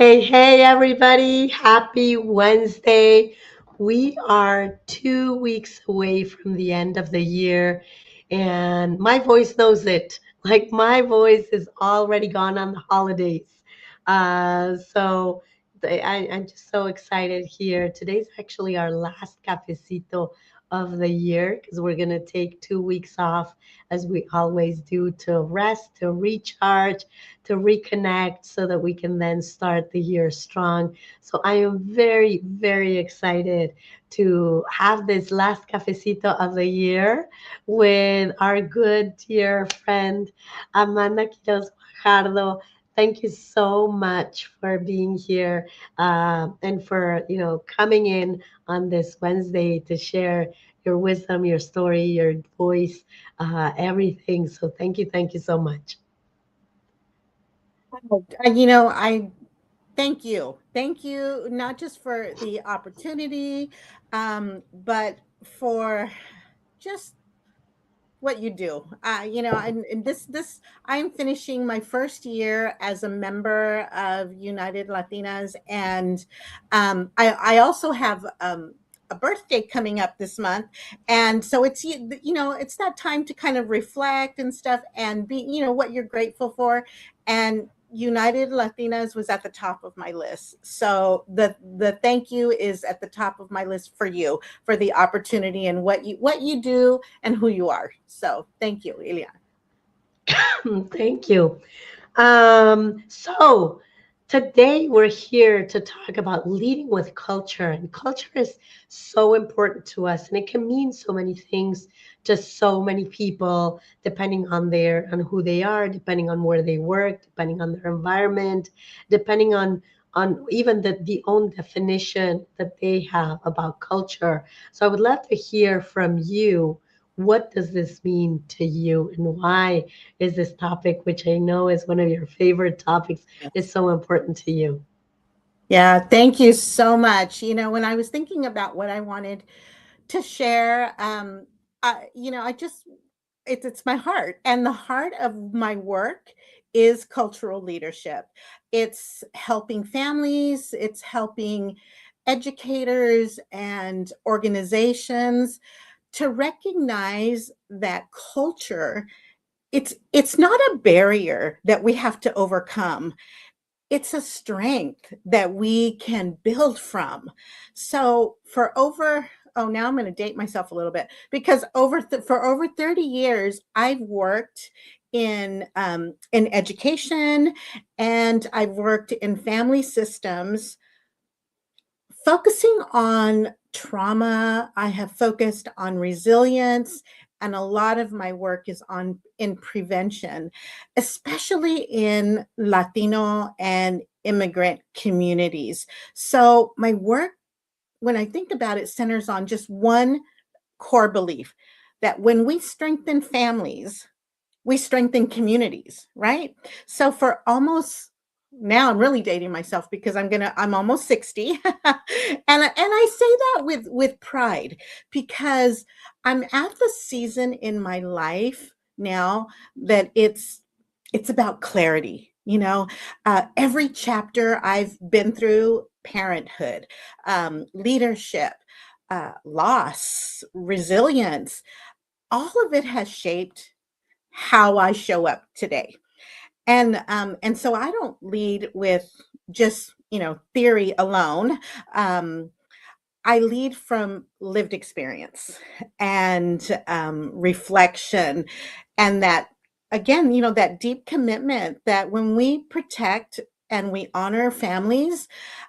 Hey, everybody. Happy Wednesday. We are 2 weeks away from the end of the year, and my voice knows it. Like, my voice is already gone on the holidays. I'm just so excited here. Today's actually our last cafecito of the year because we're going to take 2 weeks off, as we always do, to rest, to recharge, to reconnect so that we can then start the year strong. So I am very, very excited to have this last cafecito of the year with our good dear friend Amanda Quiroz-Guajardo. Thank you so much for being here and for coming in on this Wednesday to share your wisdom, your story, your voice, everything. So thank you so much. I thank you. Thank you, not just for the opportunity, but for just what you do. And this I'm finishing my first year as a member of United Latinas, and I also have a birthday coming up this month, and so it's that time to kind of reflect and stuff, and be what you're grateful for, and United Latinas was at the top of my list. So the thank you is at the top of my list for you, for the opportunity and what you do and who you are. So thank you, Ilia. Thank you. So today we're here to talk about leading with culture, and culture is so important to us, and it can mean so many things to so many people, depending on who they are, depending on where they work, depending on their environment, depending on even the own definition that they have about culture. So I would love to hear from you. What does this mean to you, and why is this topic, which I know is one of your favorite topics, is Yes. so important to you? Yeah, thank you so much. When I was thinking about what I wanted to share, I just it's my heart, and the heart of my work is cultural leadership. It's helping families, it's helping educators and organizations to recognize that culture, it's not a barrier that we have to overcome. It's a strength that we can build from. So for over oh, now I'm going to date myself a little bit, because for over 30 years I've worked in education, and I've worked in family systems, focusing on trauma. I have focused on resilience, and a lot of my work is on in prevention, especially in Latino and immigrant communities. So my work, when I think about it, centers on just one core belief, that when we strengthen families, we strengthen communities, right? So for almost, now I'm really dating myself, because I'm almost 60. And I say that with pride, because I'm at the season in my life now that it's about clarity. Every chapter I've been through, parenthood, leadership, loss, resilience, all of it has shaped how I show up today. And so I don't lead with just, theory alone. I lead from lived experience and reflection, and that, again, that deep commitment that when we protect and we honor families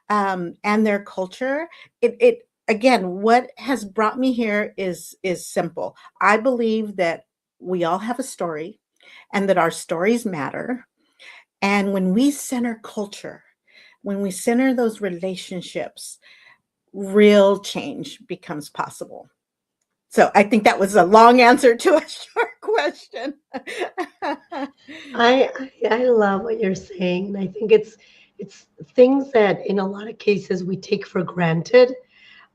and their culture, it again, what has brought me here is simple. I believe that we all have a story, and that our stories matter. And when we center culture, when we center those relationships, real change becomes possible. So I think that was a long answer to a short question. I love what you're saying, and I think it's things that in a lot of cases we take for granted,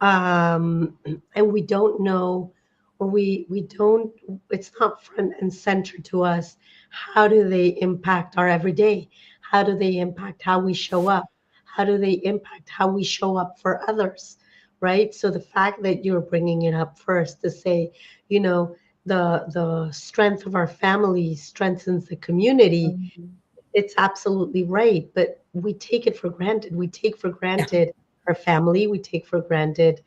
and we don't know, or we don't, it's not front and center to us. How do they impact our everyday? How do they impact how we show up? how do they impact how we show up for others, right? So the fact that you're bringing it up first to say, you know, the strength of our family strengthens the community, Mhm. it's absolutely right. But we take it for granted. We take for granted our family. We take for granted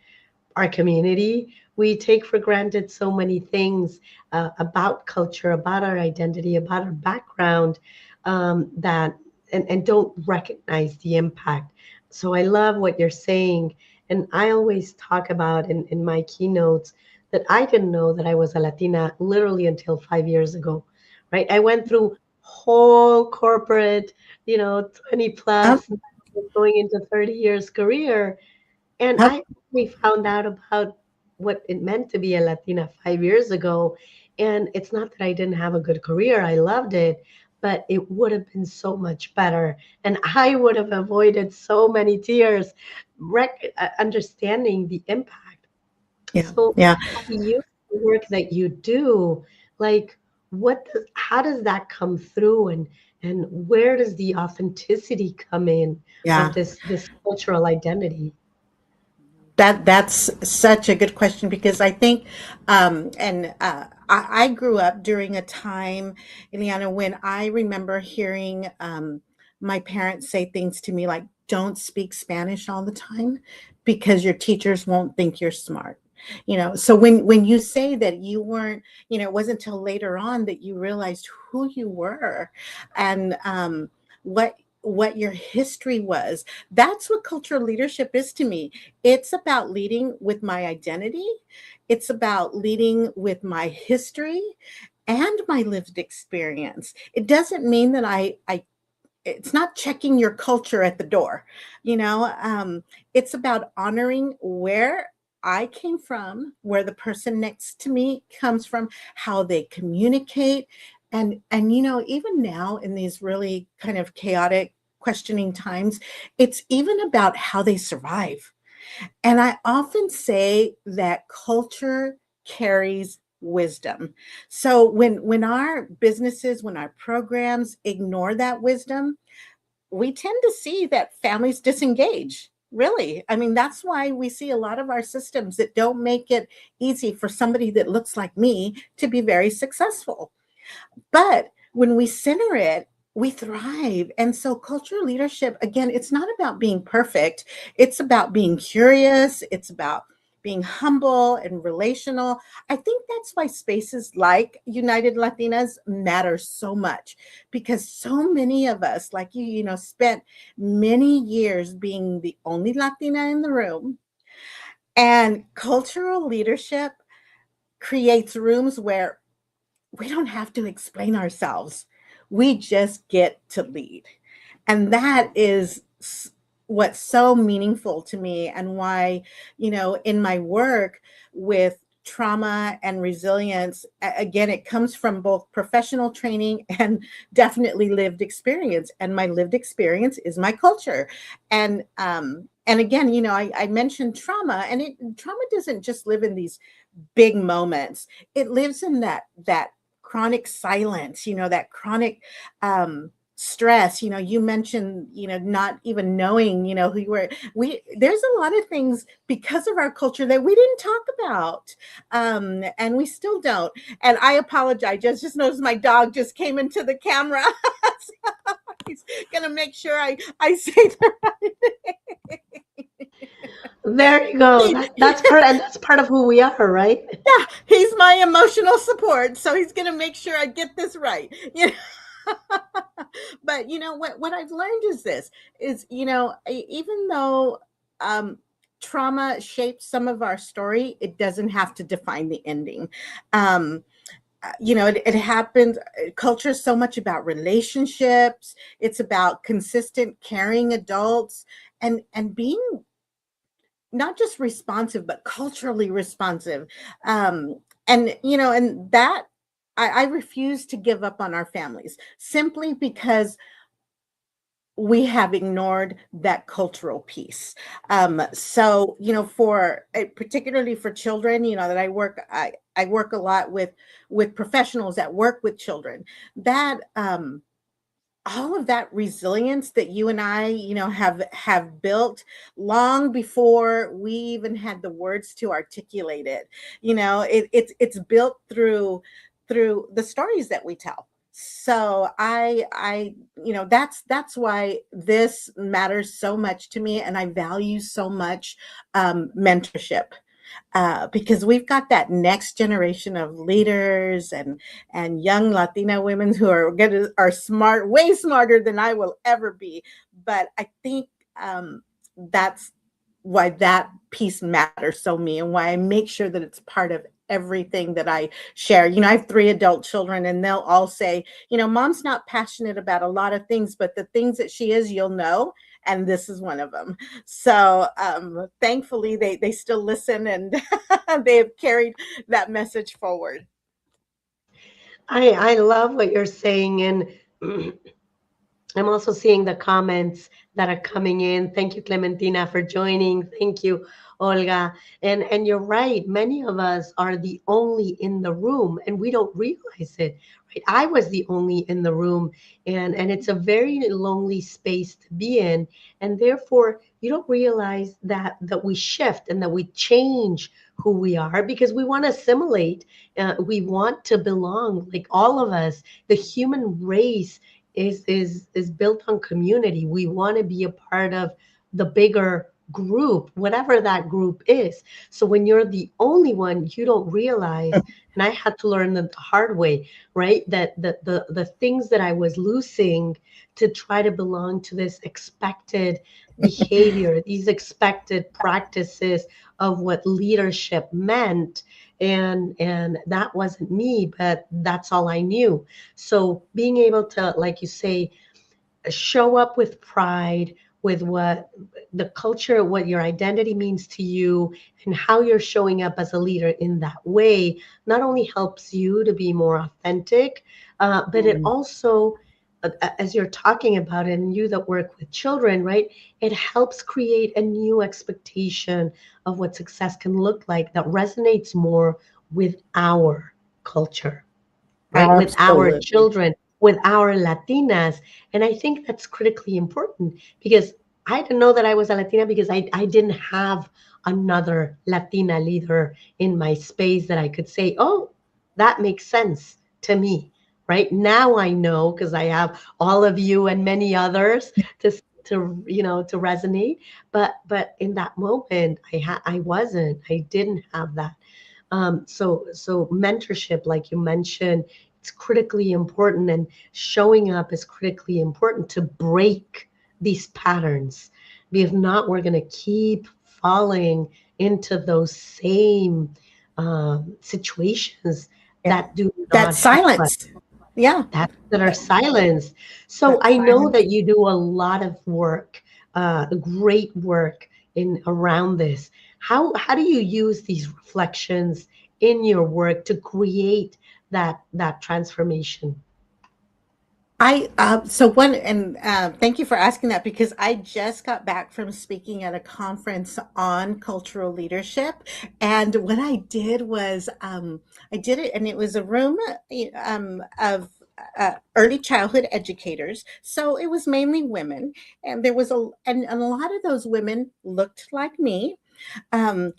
our community. We take for granted so many things about culture, about our identity, about our background, that and don't recognize the impact. So I love what you're saying. And I always talk about in my keynotes that I didn't know that I was a Latina literally until 5 years ago, right? I went through whole corporate, 20 Yep, plus, going into 30 years career, and yep, I only found out about what it meant to be a Latina 5 years ago. And it's not that I didn't have a good career, I loved it, but it would have been so much better. And I would have avoided so many tears, understanding the impact. yeah, So, yeah, how do you, the work that you do, like, how does that come through, and where does the authenticity come in of yeah. this cultural identity? That's such a good question because I think, and I grew up during a time, Ileana, when I remember hearing my parents say things to me like, "Don't speak Spanish all the time because your teachers won't think you're smart." So when you say that you weren't, it wasn't until later on that you realized who you were and what your history was. That's what cultural leadership is to me. It's about leading with my identity. It's about leading with my history and my lived experience. It doesn't mean that I it's not checking your culture at the door. You know, um, it's about honoring where I came from, where the person next to me comes from, how they communicate, and even now in these really kind of chaotic, questioning times, it's even about how they survive. And I often say that culture carries wisdom. So when our businesses, when our programs ignore that wisdom, we tend to see that families disengage. Really. I mean, that's why we see a lot of our systems that don't make it easy for somebody that looks like me to be very successful. But when we center it, we thrive. And so, cultural leadership, again, it's not about being perfect, it's about being curious, it's about being humble and relational. I think that's why spaces like United Latinas matter so much because so many of us, like spent many years being the only Latina in the room. And cultural leadership creates rooms where we don't have to explain ourselves. We just get to lead. And that is what's so meaningful to me and why, in my work with trauma and resilience, again, it comes from both professional training and definitely lived experience. And my lived experience is my culture. And again, I mentioned trauma, and trauma doesn't just live in these big moments. It lives in that chronic silence, that chronic stress. You mentioned, not even knowing, who you were. There's a lot of things because of our culture that we didn't talk about. And we still don't. And I apologize. Just noticed my dog just came into the camera. So he's gonna make sure I say the right There you go. thing. That's part of who we are, right? Yeah, he's my emotional support, so he's gonna make sure I get this right. But what I've learned is this: is even though um, trauma shapes some of our story, it doesn't have to define the ending. Um, it happens. Culture is so much about relationships. It's about consistent, caring adults, and being not just responsive but culturally responsive. And that I refuse to give up on our families simply because we have ignored that cultural piece. So for particularly for children, that I work a lot with professionals that work with children. That all of that resilience that you and I, have built long before we even had the words to articulate it. It's built through the stories that we tell. So that's why this matters so much to me, and I value so much mentorship, because we've got that next generation of leaders and young Latina women who are smart, way smarter than I will ever be. But I think that's why that piece matters so me, and why I make sure that it's part of everything that I share. I have 3 adult children, and they'll all say, mom's not passionate about a lot of things, but the things that she is, you'll know. And this is one of them. So thankfully, they still listen, and they have carried that message forward. I love what you're saying, and I'm also seeing the comments that are coming in. Thank you, Clementina, for joining. Thank you, Olga. And you're right. Many of us are the only in the room, and we don't realize it. Right? I was the only in the room, and it's a very lonely space to be in, and therefore you don't realize that we shift and that we change who we are because we want to assimilate. We want to belong, like all of us. The human race is built on community. We want to be a part of the bigger group, whatever that group is. So when you're the only one, you don't realize, and I had to learn the hard way, right? That the things that I was losing to try to belong to this expected behavior, these expected practices of what leadership meant. And that wasn't me, but that's all I knew. So being able to, like you say, show up with pride, with what the culture, what your identity means to you, and how you're showing up as a leader in that way, not only helps you to be more authentic, but it also, as you're talking about it, and you that work with children, right? It helps create a new expectation of what success can look like that resonates more with our culture, right? With our Absolutely. children, with our Latinas. And I think that's critically important because I didn't know that I was a Latina because I didn't have another Latina leader in my space that I could say, oh, that makes sense to me. Right now, I know because I have all of you and many others to resonate. But in that moment, I didn't have that. So mentorship, like you mentioned, it's critically important, and showing up is critically important to break these patterns. If not, we're going to keep falling into those same situations Yeah. that do That not help us, silence. Yeah. that are That, silenced. So that I know silence. that you do a lot of work, great work in around this. How do you use these reflections in your work to create that transformation? I so one and thank you for asking that, because I just got back from speaking at a conference on cultural leadership, and what I did was I did it, and it was a room of early childhood educators, so it was mainly women, and there was a lot of those women looked like me, um,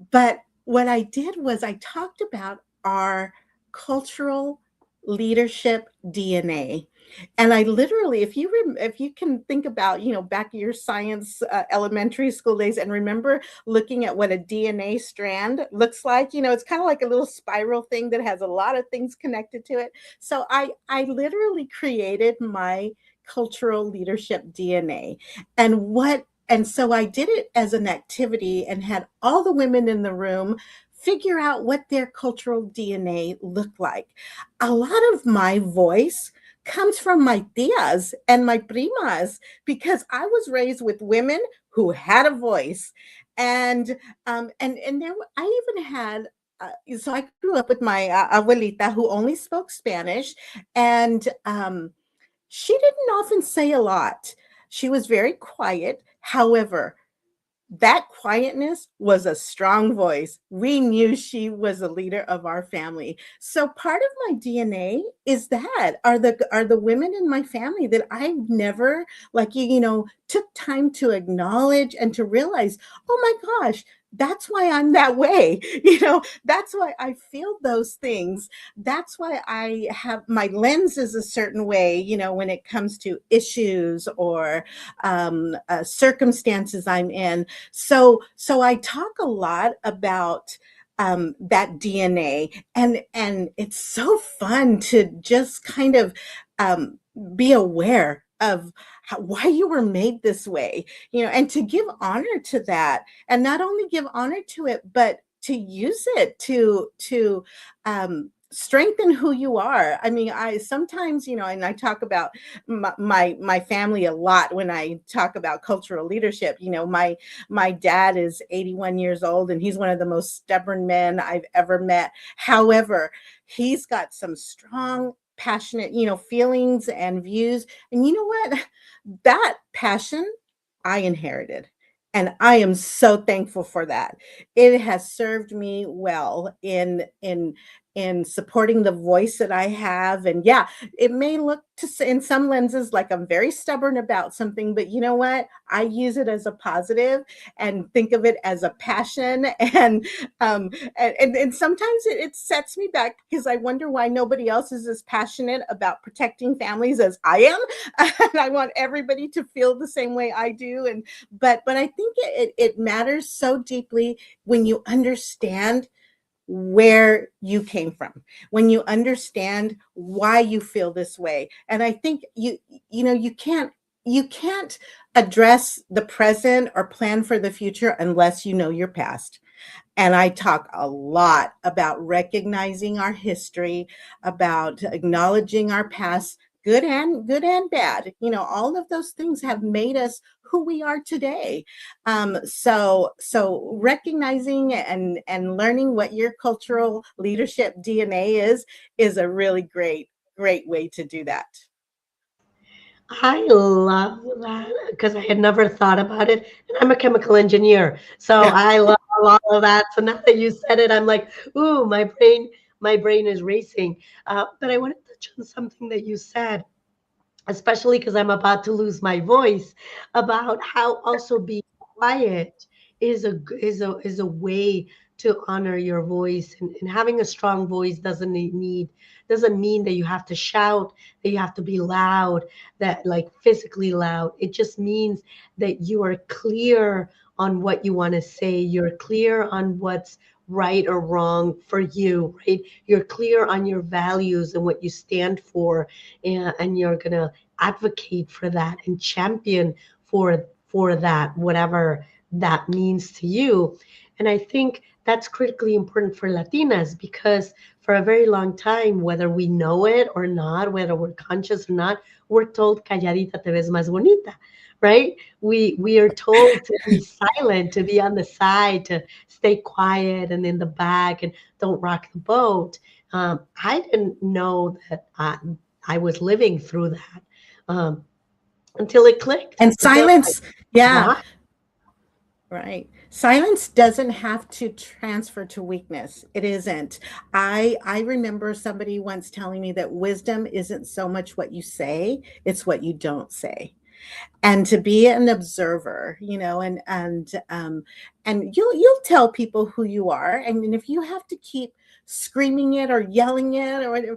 but what I did was I talked about our cultural leadership DNA. And I literally, if you can think about, back your science elementary school days, and remember looking at what a DNA strand looks like, it's kind of like a little spiral thing that has a lot of things connected to it. So I literally created my cultural leadership DNA. And so I did it as an activity and had all the women in the room figure out what their cultural DNA looked like. A lot of my voice comes from my tias and my primas, because I was raised with women who had a voice. And I even had so I grew up with my abuelita, who only spoke Spanish, and she didn't often say a lot. She was very quiet. However, that quietness was a strong voice. We knew she was a leader of our family. So part of my DNA is that are the women in my family that I've never, like, took time to acknowledge and to realize, oh my gosh, that's why I'm that way. That's why I feel those things. That's why I have my lens is a certain way, when it comes to issues or circumstances I'm in. So I talk a lot about that DNA, and it's so fun to just kind of um, be aware of why you were made this way, and to give honor to that, and not only give honor to it, but to use it to strengthen who you are. I mean, I sometimes, and I talk about my family a lot when I talk about cultural leadership. My dad is 81 years old, and he's one of the most stubborn men I've ever met. However, he's got some strong, passionate, feelings and views. And you know what? That passion I inherited. And I am so thankful for that. It has served me well in supporting the voice that I have. And yeah, it may look in some lenses like I'm very stubborn about something, but you know what? I use it as a positive and think of it as a passion. And sometimes it sets me back because I wonder why nobody else is as passionate about protecting families as I am. And I want everybody to feel the same way I do. But I think it matters so deeply when you understand where you came from, when you understand why you feel this way. And I think you can't address the present or plan for the future unless you know your past. And I talk a lot about recognizing our history, about acknowledging our past, good and bad. All of those things have made us who we are today. So recognizing and learning what your cultural leadership DNA is a really great way to do that. I love that because I had never thought about it. And I'm a chemical engineer. So Yeah. I love all of that. So now that you said it, I'm like, ooh, my brain is racing. But I want to touch on something that you said, especially because I'm about to lose my voice, about how also being quiet is a way to honor your voice, and having a strong voice doesn't mean that you have to shout, that you have to be loud, that like physically loud. It just means that you are clear on what you want to say. You're clear on what's right or wrong for you, right? You're clear on your values and what you stand for, and you're gonna advocate for that and champion for that, whatever that means to you. And I think that's critically important for Latinas because for a very long time, whether we know it or not, whether we're conscious or not, we're told calladita te ves más bonita, right? We are told to be silent, to be on the side, to stay quiet and in the back and don't rock the boat. I didn't know that I was living through that, um, until it clicked. And Until like, silence, yeah. wow, Right. Silence doesn't have to transfer to weakness. It isn't. I remember somebody once telling me that wisdom isn't so much what you say, it's what you don't say. And to be an observer, and you'll tell people who you are. I mean, if you have to keep screaming it or yelling it or whatever,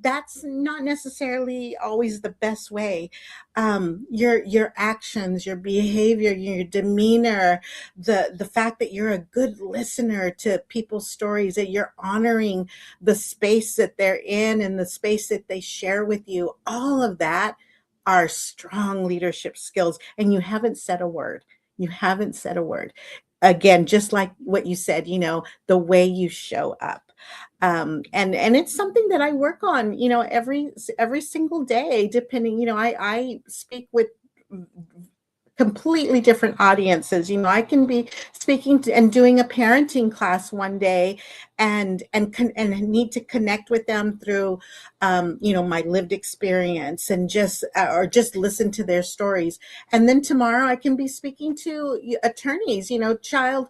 that's not necessarily always the best way. Your actions, your behavior, your demeanor, the fact that you're a good listener to people's stories, that you're honoring the space that they're in and the space that they share with you, all of that are strong leadership skills. And you haven't said a word. You haven't said a word. Again, just like what you said, the way you show up. And it's something that I work on, every single day, depending, I speak with completely different audiences. I can be speaking to and doing a parenting class one day, and need to connect with them through my lived experience, and just or just listen to their stories. And then tomorrow I can be speaking to attorneys, child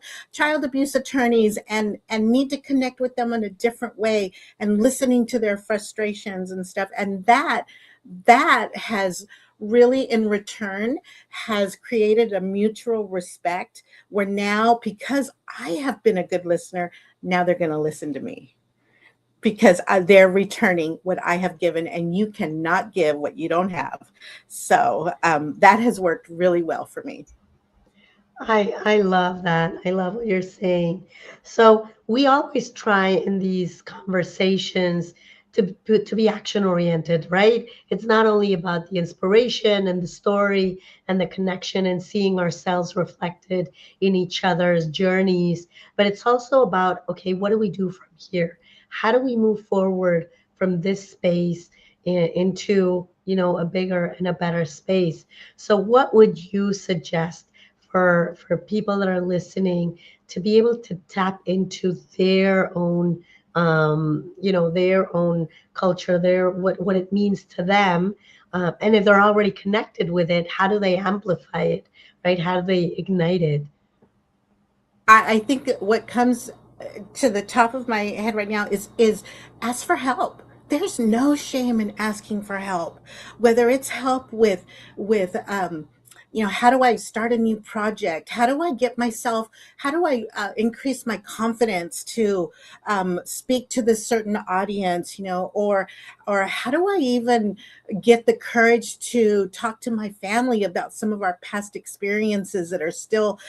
abuse attorneys, and need to connect with them in a different way, and listening to their frustrations and stuff. And that has really, in return, has created a mutual respect, where now, because I have been a good listener, now they're going to listen to me, because they're returning what I have given, and you cannot give what you don't have. So that has worked really well for me. I love that. I love what you're saying. So we always try in these conversations to be action oriented, right? It's not only about the inspiration and the story and the connection and seeing ourselves reflected in each other's journeys, but it's also about, okay, what do we do from here? How do we move forward from this space into, a bigger and a better space? So what would you suggest for people that are listening to be able to tap into their own their own culture, their what it means to them, and if they're already connected with it, how do they amplify it, right? How do they ignite it? I think that what comes to the top of my head right now is ask for help. There's no shame in asking for help, whether it's help with how do I start a new project? How do I get myself? How do I increase my confidence to speak to this certain audience? Or how do I even get the courage to talk to my family about some of our past experiences that are still,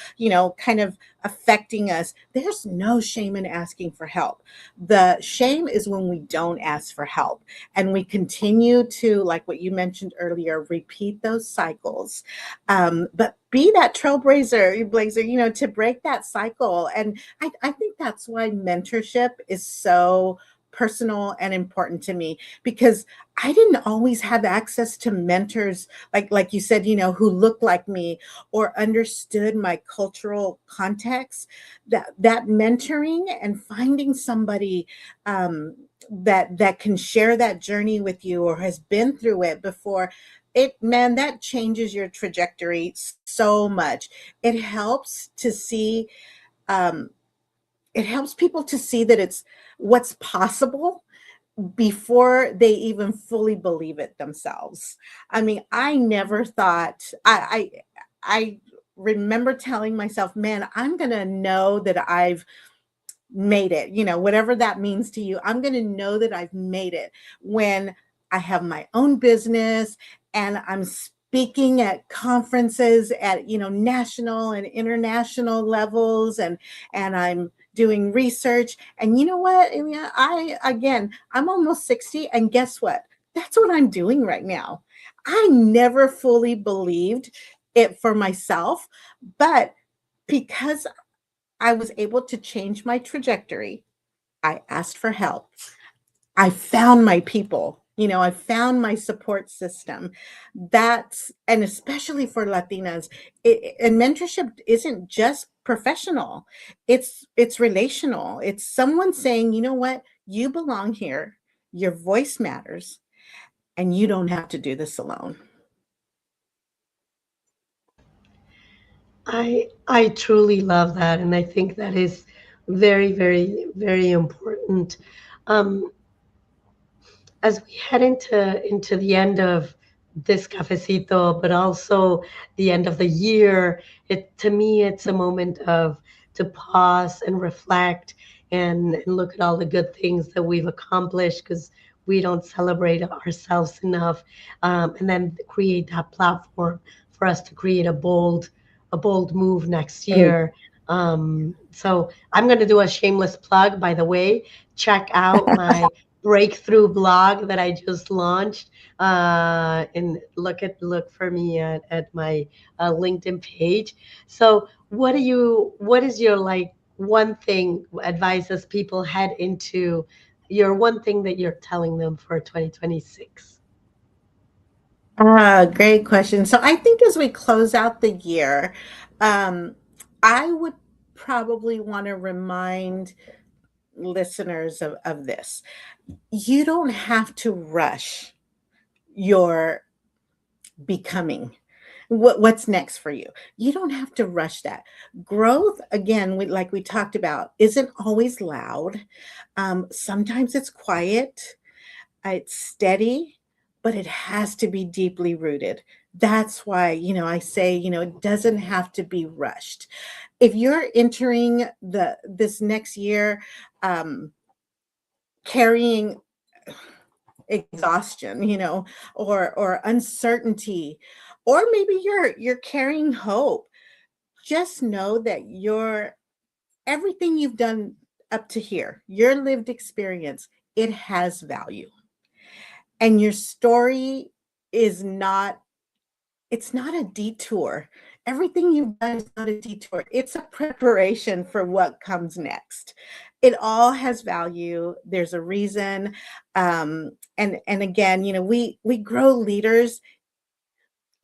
kind of affecting us? There's no shame in asking for help. The shame is when we don't ask for help, and we continue to, like what you mentioned earlier, repeat those cycles. But be that blazer, to break that cycle. And I think that's why mentorship is so personal and important to me, because I didn't always have access to mentors, like you said, who looked like me or understood my cultural context. That mentoring and finding somebody that can share that journey with you, or has been through it before, that changes your trajectory so much. It helps to see, um, it helps people to see that it's what's possible before they even fully believe it themselves. I mean, I never thought I remember telling myself, man, I'm gonna know that I've made it, whatever that means to you. I'm going to know that I've made it when I have my own business, and I'm speaking at conferences at, national and international levels, and I'm doing research. And you know what? I mean, I'm almost 60, and guess what? That's what I'm doing right now. I never fully believed it for myself, but because I was able to change my trajectory, I asked for help. I found my people. I found my support system. And especially for Latinas, and mentorship isn't just professional. It's relational. It's someone saying, you know what, you belong here. Your voice matters, and you don't have to do this alone. I truly love that, and I think that is very, very, very important. Um, as we head into the end of this cafecito, but also the end of the year, it to me it's a moment of to pause and reflect and look at all the good things that we've accomplished, because we don't celebrate ourselves enough, and then create that platform for us to create a bold move next year. So I'm going to do a shameless plug, by the way. Check out my breakthrough blog that I just launched. And look for me at my LinkedIn page. So what is your like one thing advice as people head into your one thing that you're telling them for 2026? Great question. So I think as we close out the year, um, I would probably want to remind listeners of this. You don't have to rush your becoming. What's next for you? You don't have to rush that. Growth, again, like we talked about, isn't always loud. Sometimes it's quiet, it's steady, but it has to be deeply rooted. That's why, I say, it doesn't have to be rushed. If you're entering this next year, um, carrying exhaustion, or uncertainty, or maybe you're carrying hope, just know that everything you've done up to here, your lived experience, it has value. And your story is not it's not a detour. Everything you've done is not a detour. It's a preparation for what comes next. It all has value. There's a reason. And again, we grow leaders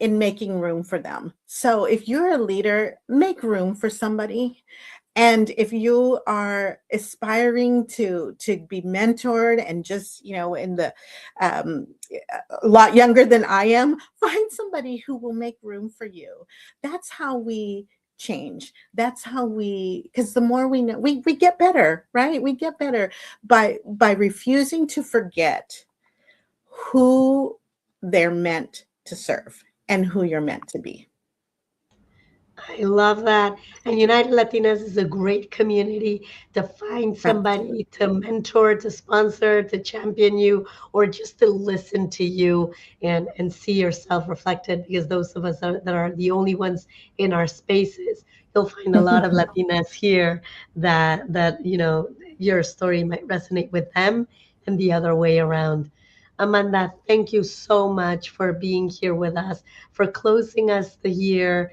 in making room for them. So if you're a leader, make room for somebody. And if you are aspiring to be mentored and just, in the um, a lot younger than I am, find somebody who will make room for you. That's how we change. That's how because the more we know, we get better, right? We get better by refusing to forget who they're meant to serve and who you're meant to be. I love that. And United Latinas is a great community to find somebody Absolutely. to mentor, to sponsor, to champion you, or just to listen to you and see yourself reflected. Because those of us that are the only ones in our spaces, you'll find a lot of Latinas here that your story might resonate with them and the other way around. Amanda, thank you so much for being here with us, for closing us the year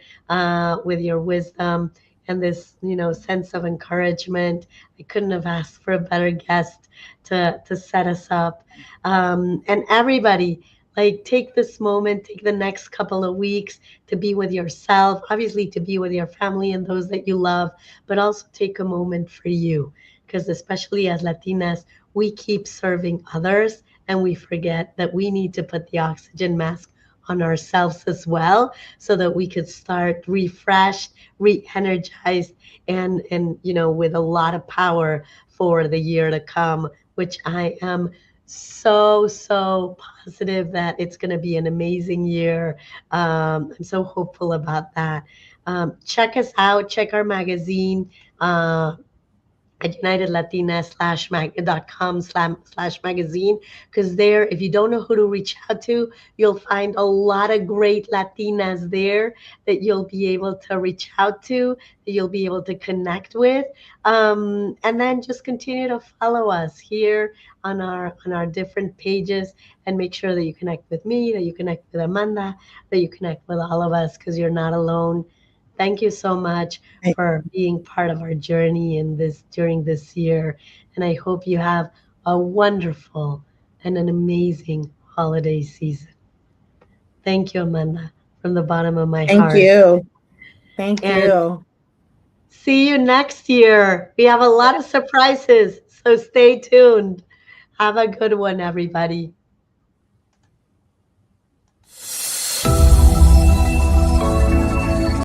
with your wisdom and this sense of encouragement. I couldn't have asked for a better guest to set us up. And everybody, like, take this moment, take the next couple of weeks to be with yourself, obviously to be with your family and those that you love, but also take a moment for you. Because especially as Latinas, we keep serving others and we forget that we need to put the oxygen mask on ourselves as well so that we could start refreshed, re-energized, and with a lot of power for the year to come, which I am so positive that it's going to be an amazing year. I'm so hopeful about that. Check us out, check our magazine. At unitedlatina.com/slash magazine, because there, if you don't know who to reach out to, you'll find a lot of great Latinas there that you'll be able to reach out to, that you'll be able to connect with. And then just continue to follow us here on our different pages, and make sure that you connect with me, that you connect with Amanda, that you connect with all of us, because you're not alone. Thank you so much for being part of our journey during this year. And I hope you have a wonderful and an amazing holiday season. Thank you, Amanda, from the bottom of my Thank heart. you. Thank And you. see you next year. We have a lot of surprises, so stay tuned. Have a good one, everybody.